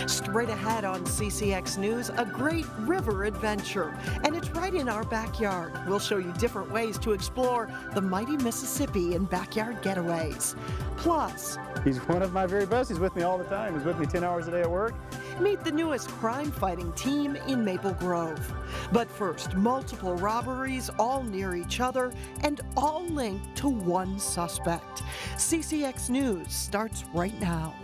Straight ahead on CCX News, a great river adventure, and it's right in our backyard. We'll show you different ways to explore the mighty Mississippi in backyard getaways. Plus, he's one of my very best. He's with me all the time. He's with me 10 hours a day at work. Meet the newest crime-fighting team in Maple Grove. But first, multiple robberies, all near each other, and all linked to one suspect. CCX News starts right now.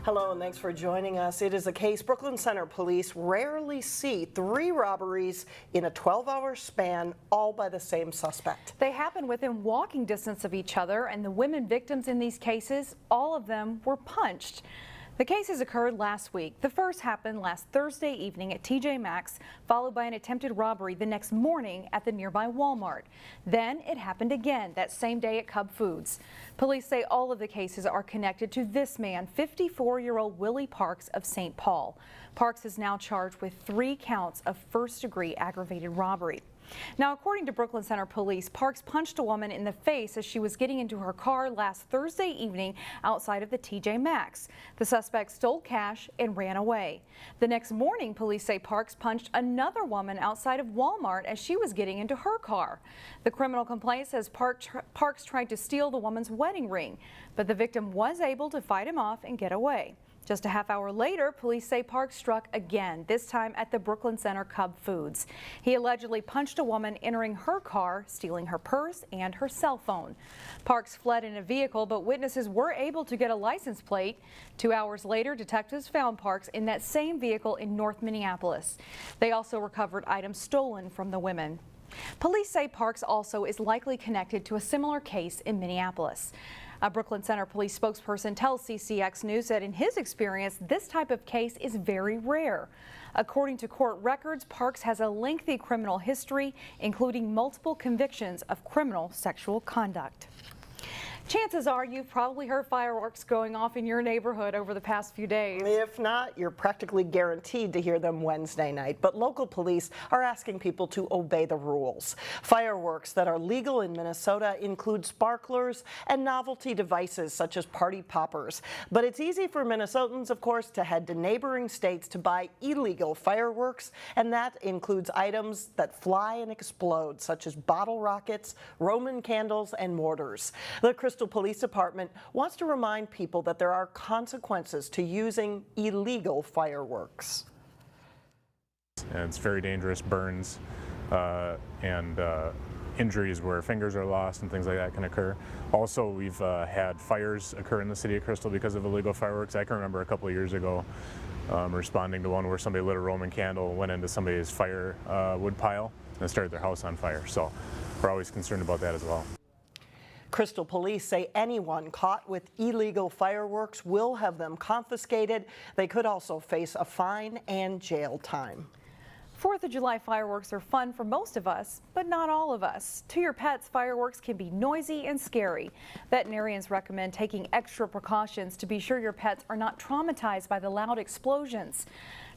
Hello and thanks for joining us. It is a case Brooklyn Center police rarely see. 3 robberies in a 12-hour span, all by the same suspect. They happen within walking distance of each other, and the women victims in these cases, all of them were punched. The cases occurred last week. The first happened last Thursday evening at TJ Maxx, followed by an attempted robbery the next morning at the nearby Walmart. Then it happened again that same day at Cub Foods. Police say all of the cases are connected to this man, 54-year-old Willie Parks of St. Paul. Parks is now charged with 3 counts of first-degree aggravated robbery. Now, according to Brooklyn Center Police, Parks punched a woman in the face as she was getting into her car last Thursday evening outside of the TJ Maxx. The suspect stole cash and ran away. The next morning, police say Parks punched another woman outside of Walmart as she was getting into her car. The criminal complaint says Parks tried to steal the woman's wedding ring, but the victim was able to fight him off and get away. Just a half hour later, police say Parks struck again, this time at the Brooklyn Center Cub Foods. He allegedly punched a woman entering her car, stealing her purse and her cell phone. Parks fled in a vehicle, but witnesses were able to get a license plate. 2 hours later, detectives found Parks in that same vehicle in North Minneapolis. They also recovered items stolen from the women. Police say Parks also is likely connected to a similar case in Minneapolis. A Brooklyn Center police spokesperson tells CCX News that in his experience, this type of case is very rare. According to court records, Parks has a lengthy criminal history, including multiple convictions of criminal sexual conduct. Chances are you've probably heard fireworks going off in your neighborhood over the past few days. If not, you're practically guaranteed to hear them Wednesday night. But local police are asking people to obey the rules. Fireworks that are legal in Minnesota include sparklers and novelty devices such as party poppers. But it's easy for Minnesotans, of course, to head to neighboring states to buy illegal fireworks, and that includes items that fly and explode, such as bottle rockets, Roman candles, and mortars. The Crystal Police Department wants to remind people that there are consequences to using illegal fireworks. And it's very dangerous, burns and injuries where fingers are lost and things like that can occur. Also, we've had fires occur in the city of Crystal because of illegal fireworks. I can remember a couple of years ago responding to one where somebody lit a Roman candle, went into somebody's firewood pile and started their house on fire. So we're always concerned about that as well. Crystal police say anyone caught with illegal fireworks will have them confiscated. They could also face a fine and jail time. 4th of July fireworks are fun for most of us, but not all of us. To your pets, fireworks can be noisy and scary. Veterinarians recommend taking extra precautions to be sure your pets are not traumatized by the loud explosions.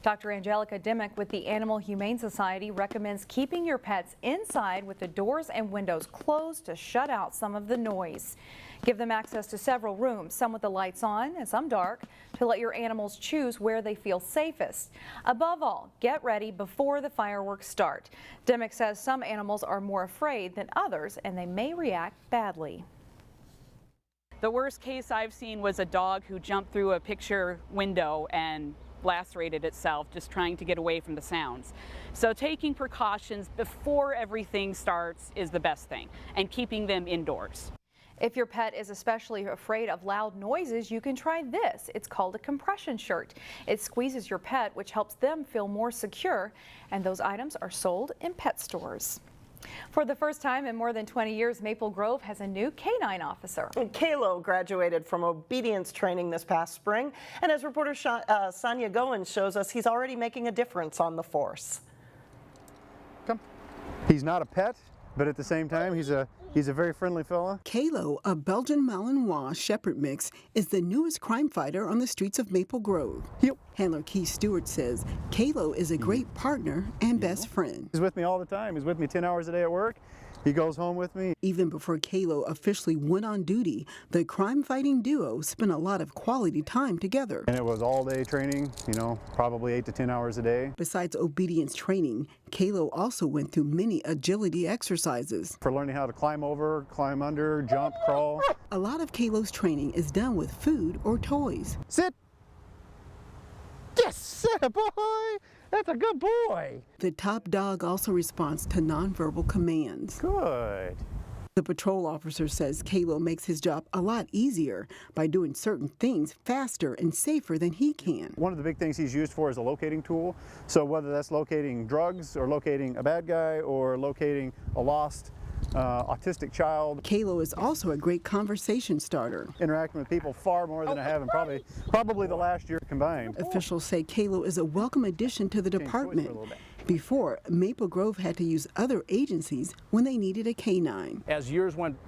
Dr. Angelica Dimmick with the Animal Humane Society recommends keeping your pets inside with the doors and windows closed to shut out some of the noise. Give them access to several rooms, some with the lights on and some dark, to let your animals choose where they feel safest. Above all, get ready before the fireworks start. Dimmick says some animals are more afraid than others and they may react badly. The worst case I've seen was a dog who jumped through a picture window and lacerated itself just trying to get away from the sounds. So taking precautions before everything starts is the best thing, and keeping them indoors. If your pet is especially afraid of loud noises, you can try this. It's called a compression shirt. It squeezes your pet, which helps them feel more secure, and those items are sold in pet stores. For the first time in more than 20 years, Maple Grove has a new canine officer. Kalo graduated from obedience training this past spring, and as reporter Sonia Goins shows us, he's already making a difference on the force. Come. He's not a pet, but at the same time, he's a very friendly fella. Kalo, a Belgian Malinois Shepherd mix, is the newest crime fighter on the streets of Maple Grove. Yep. Handler Keith Stewart says Kalo is a great partner and best friend. He's with me all the time. He's with me 10 hours a day at work. He goes home with me. Even before Kalo officially went on duty, the crime-fighting duo spent a lot of quality time together. And it was all-day training, you know, probably 8 to 10 hours a day. Besides obedience training, Kalo also went through many agility exercises. For learning how to climb over, climb under, jump, crawl. A lot of Kalo's training is done with food or toys. Sit. Yes, sir, boy. That's a good boy. The top dog also responds to nonverbal commands. Good. The patrol officer says Kalo makes his job a lot easier by doing certain things faster and safer than he can. One of the big things he's used for is a locating tool. So whether that's locating drugs or locating a bad guy or locating a lost autistic child. Kalo is also a great conversation starter. Interacting with people far more than I have in probably the last year combined. Officials say Kalo is a welcome addition to the department. Before, Maple Grove had to use other agencies when they needed a canine. As years went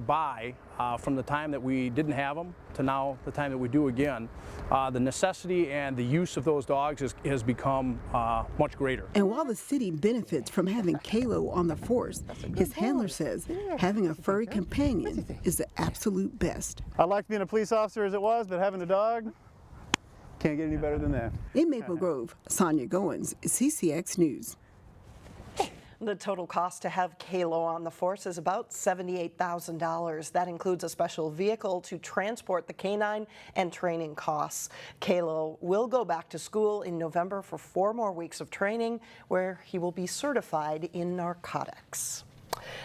by, from the time that we didn't have them to now the time that we do again, the necessity and the use of those dogs has become much greater. And while the city benefits from having Kalo on the force, his handler says having a furry companion is the absolute best. I liked being a police officer as it was, but having a dog, can't get any better than that. In Maple Grove, Sonia Goins, CCX News. The total cost to have Kalo on the force is about $78,000. That includes a special vehicle to transport the canine and training costs. Kalo will go back to school in November for 4 more weeks of training, where he will be certified in narcotics.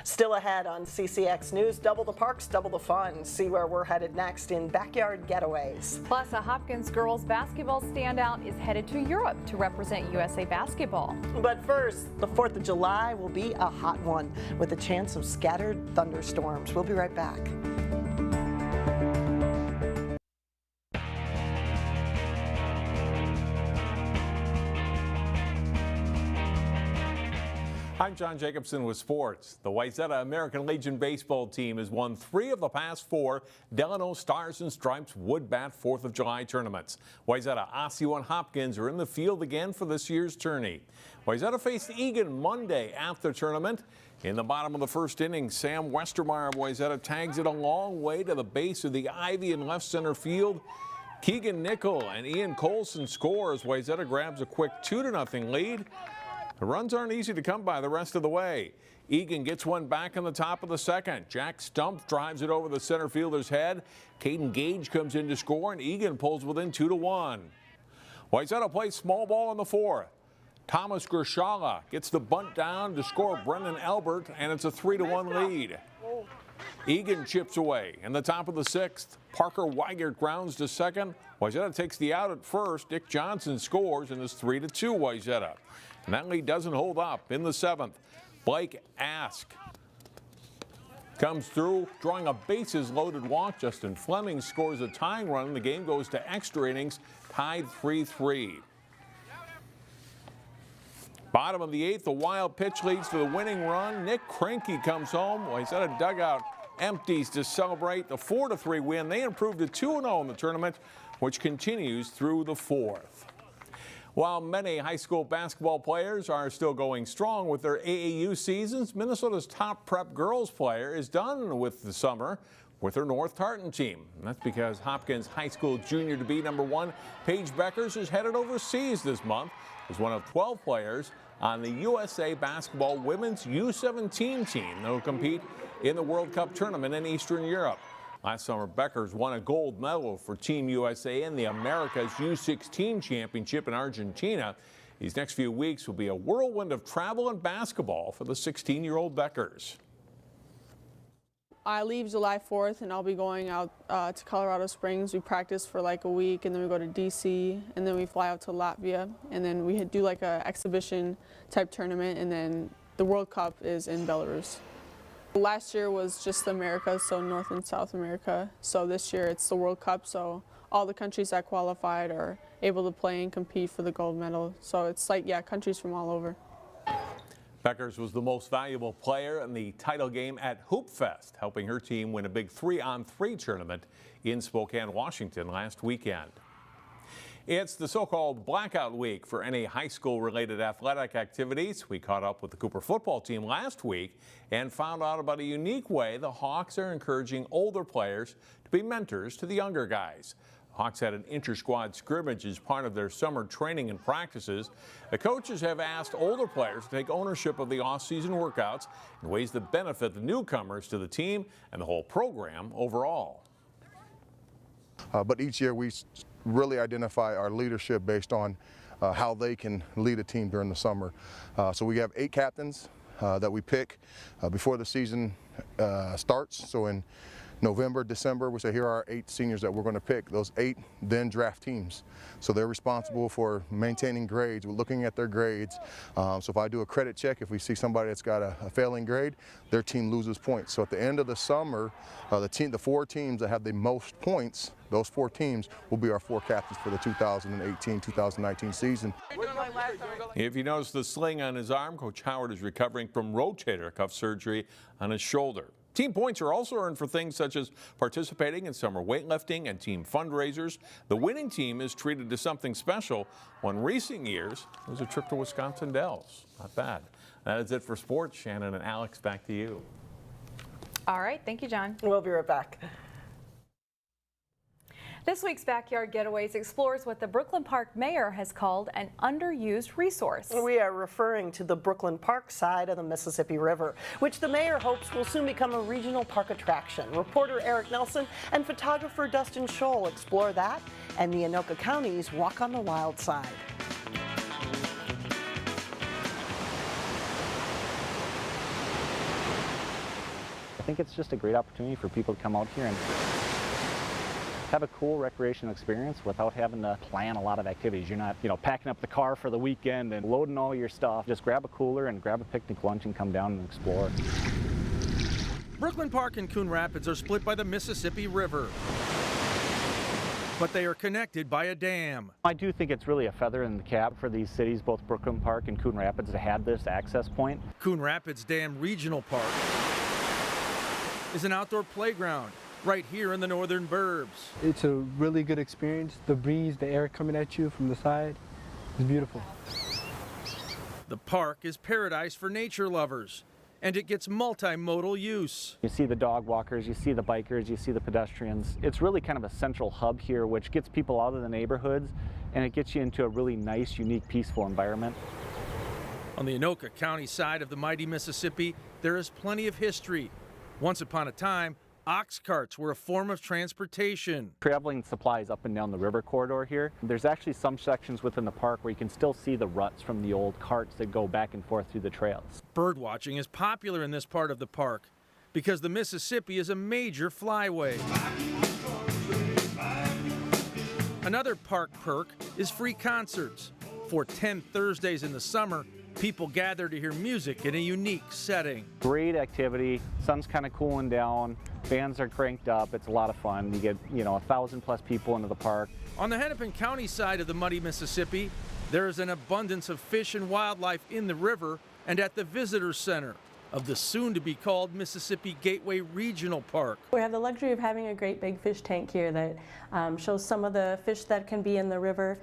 Still ahead on CCX News, double the parks, double the fun. See where we're headed next in Backyard Getaways. Plus, a Hopkins girls basketball standout is headed to Europe to represent USA basketball. But first, the 4th of July will be a hot one with a chance of scattered thunderstorms. We'll be right back. I'm John Jacobson with sports. The Wayzata American Legion baseball team has won 3 of the past 4 Delano Stars and Stripes Wood Bat 4th of July tournaments. Wayzata, Osseo, and Hopkins are in the field again for this year's tourney. Wayzata faced Eagan Monday at the tournament. In the bottom of the first inning, Sam Westermeyer of Wayzata tags it a long way to the base of the ivy in left center field. Keegan Nickel and Ian Colson score as Wayzata grabs a quick 2-0 lead. The runs aren't easy to come by the rest of the way. Eagan gets one back in the top of the second. Jack Stump drives it over the center fielder's head. Caden Gage comes in to score, and Eagan pulls within 2-1. Wayzata plays small ball in the 4th. Thomas Gershala gets the bunt down to score Brendan Albert, and it's a 3-1 lead. Eagan chips away in the top of the 6th. Parker Weigert grounds to second. Wayzata takes the out at first. Dick Johnson scores, and it's 3-2 Wayzata. And that lead doesn't hold up in the 7th. Blake Ask comes through, drawing a bases-loaded walk. Justin Fleming scores a tying run, and the game goes to extra innings, tied 3-3. Bottom of the 8th, the wild pitch leads to the winning run. Nick Krenke comes home. Wayzata dugout empties to celebrate the 4-3 win. They improved to 2-0 in the tournament, which continues through the 4th. While many high school basketball players are still going strong with their AAU seasons, Minnesota's top prep girls player is done with the summer with her North Tartan team. And that's because Hopkins High School junior-to-be #1 Paige Bueckeres is headed overseas this month as one of 12 players on the USA Basketball Women's U17 team that will compete in the World Cup tournament in Eastern Europe. Last summer, Bueckeres won a gold medal for Team USA in the America's U16 Championship in Argentina. These next few weeks will be a whirlwind of travel and basketball for the 16-year-old Bueckeres. I leave July 4th and I'll be going out to Colorado Springs. We practice for like a week and then we go to DC and then we fly out to Latvia and then we do like a exhibition type tournament and then the World Cup is in Belarus. Last year was just the Americas, so North and South America. So this year it's the World Cup, so all the countries that qualified are able to play and compete for the gold medal. So it's like, yeah, countries from all over. Bueckeres was the most valuable player in the title game at Hoop Fest, helping her team win a big 3-on-3 tournament in Spokane, Washington last weekend. It's the so-called blackout week for any high school-related athletic activities. We caught up with the Cooper football team last week and found out about a unique way the Hawks are encouraging older players to be mentors to the younger guys. The Hawks had an inter-squad scrimmage as part of their summer training and practices. The coaches have asked older players to take ownership of the off-season workouts in ways that benefit the newcomers to the team and the whole program overall. But each year we really identify our leadership based on how they can lead a team during the summer. So we have 8 captains that we pick before the season starts. So in November, December, we say here are our 8 seniors that we're going to pick. Those 8 then draft teams. So they're responsible for maintaining grades. We're looking at their grades. So if I do a credit check, if we see somebody that's got a failing grade, their team loses points. So at the end of the summer, the 4 teams that have the most points, those 4 teams will be our 4 captains for the 2018-2019 season. If you notice the sling on his arm, Coach Howard is recovering from rotator cuff surgery on his shoulder. Team points are also earned for things such as participating in summer weightlifting and team fundraisers. The winning team is treated to something special. One recent years was a trip to Wisconsin Dells. Not bad. That is it for sports. Shannon and Alex, back to you. All right, thank you, John. We'll be right back. This week's Backyard Getaways explores what the Brooklyn Park mayor has called an underused resource. We are referring to the Brooklyn Park side of the Mississippi River, which the mayor hopes will soon become a regional park attraction. Reporter Eric Nelson and photographer Dustin Scholl explore that and the Anoka County's Walk on the Wild Side. I think it's just a great opportunity for people to come out here and have a cool recreational experience without having to plan a lot of activities. You're not, packing up the car for the weekend and loading all your stuff. Just grab a cooler and grab a picnic lunch and come down and explore. Brooklyn Park and Coon Rapids are split by the Mississippi River, but they are connected by a dam. I do think it's really a feather in the cap for these cities, both Brooklyn Park and Coon Rapids, to have this access point. Coon Rapids Dam Regional Park is an outdoor playground right here in the northern burbs. It's a really good experience. The breeze, the air coming at you from the side is beautiful. The park is paradise for nature lovers, and it gets multimodal use. You see the dog walkers, you see the bikers, you see the pedestrians. It's really kind of a central hub here, which gets people out of the neighborhoods, and it gets you into a really nice, unique, peaceful environment. On the Anoka County side of the mighty Mississippi, there is plenty of history. Once upon a time, ox carts were a form of transportation. Traveling supplies up and down the river corridor here. There's actually some sections within the park where you can still see the ruts from the old carts that go back and forth through the trails. Bird watching is popular in this part of the park because the Mississippi is a major flyway. Another park perk is free concerts. For 10 Thursdays in the summer, people gather to hear music in a unique setting. Great activity, sun's kind of cooling down, bands are cranked up, it's a lot of fun. You get, 1,000+ people into the park. On the Hennepin County side of the muddy Mississippi, there is an abundance of fish and wildlife in the river and at the visitor center of the soon-to-be-called Mississippi Gateway Regional Park. We have the luxury of having a great big fish tank here that shows some of the fish that can be in the river.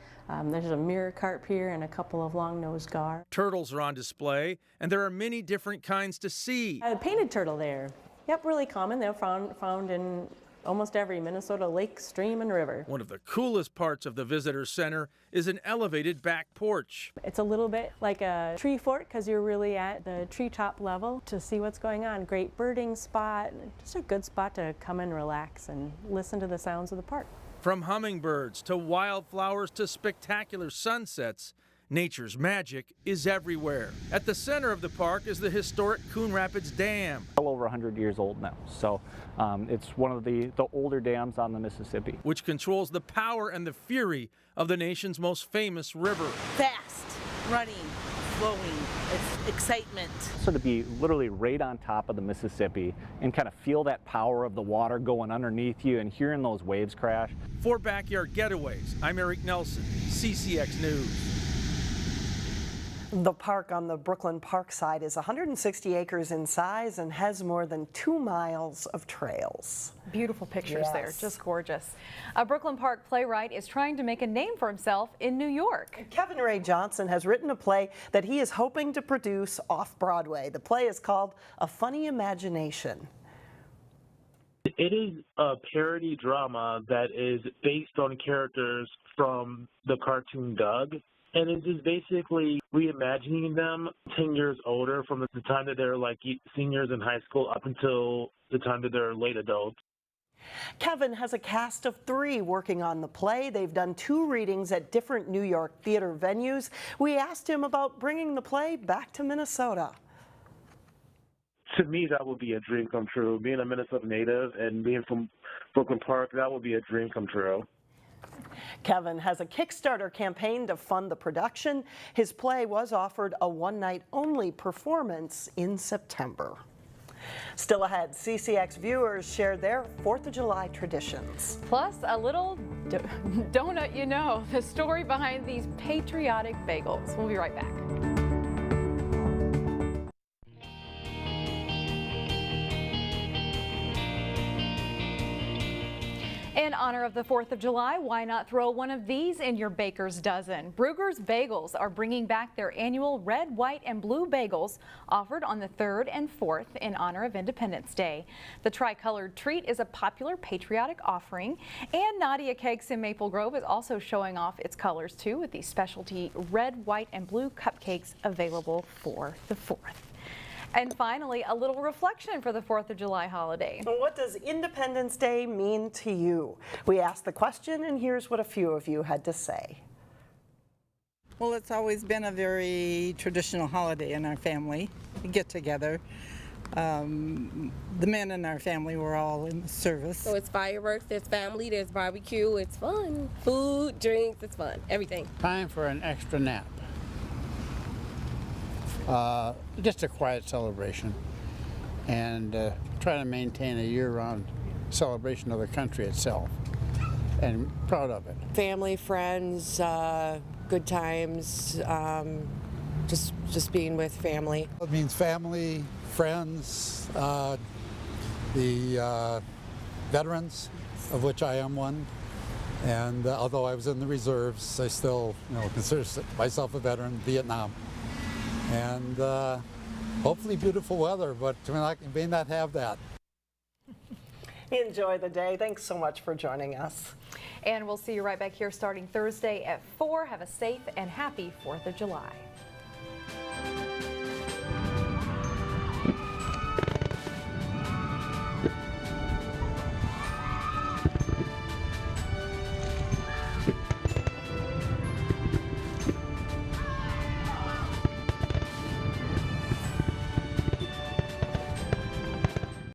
There's a mirror carp here and a couple of long-nosed gar. Turtles are on display, and there are many different kinds to see. A painted turtle there. Yep, really common. They're found in almost every Minnesota lake, stream, and river. One of the coolest parts of the visitor center is an elevated back porch. It's a little bit like a tree fort because you're really at the treetop level to see what's going on. Great birding spot, just a good spot to come and relax and listen to the sounds of the park. From hummingbirds to wildflowers to spectacular sunsets, nature's magic is everywhere. At the center of the park is the historic Coon Rapids Dam. Well over 100 years old now, so it's one of the older dams on the Mississippi. Which controls the power and the fury of the nation's most famous river. Fast, running, flowing, it's excitement. So to be literally right on top of the Mississippi and kind of feel that power of the water going underneath you and hearing those waves crash. For Backyard Getaways, I'm Eric Nelson, CCX News. The park on the Brooklyn Park side is 160 acres in size and has more than 2 miles of trails. Beautiful pictures there, Yes. just gorgeous. A Brooklyn Park playwright is trying to make a name for himself in New York. Kevin Ray Johnson has written a play that he is hoping to produce off-Broadway. The play is called A Funny Imagination. It is a parody drama that is based on characters from the cartoon Doug. And it is basically reimagining them 10 years older from the time that they're like seniors in high school up until the time that they're late adults. Kevin has a cast of 3 working on the play. They've done 2 readings at different New York theater venues. We asked him about bringing the play back to Minnesota. To me, that would be a dream come true. Being a Minnesota native and being from Brooklyn Park, that would be a dream come true. Kevin has a Kickstarter campaign to fund the production. His play was offered a one-night-only performance in September. Still ahead, CCX viewers shared their 4th of July traditions. Plus, a little donut you know, the story behind these patriotic bagels. We'll be right back. In honor of the 4th of July, why not throw one of these in your baker's dozen? Bruegger's Bagels are bringing back their annual red, white, and blue bagels offered on the 3rd and 4th in honor of Independence Day. The tricolored treat is a popular patriotic offering, and Nadia Cakes in Maple Grove is also showing off its colors too, with these specialty red, white, and blue cupcakes available for the 4th. And finally, a little reflection for the 4th of July holiday. What does Independence Day mean to you? We asked the question, and here's what a few of you had to say. Well, it's always been a very traditional holiday in our family. We get together. The men in our family were all in the service. So it's fireworks, there's family, there's barbecue, it's fun. Food, drinks, it's fun, everything. Time for an extra nap. Just a quiet celebration, and try to maintain a year-round celebration of the country itself, and proud of it. Family, friends, good times, just being with family. It means family, friends, the veterans, of which I am one. And although I was in the reserves, I still consider myself a veteran, Vietnam. And hopefully beautiful weather, but we may not have that. Enjoy the day. Thanks so much for joining us. And we'll see you right back here starting Thursday at 4. Have a safe and happy 4th of July.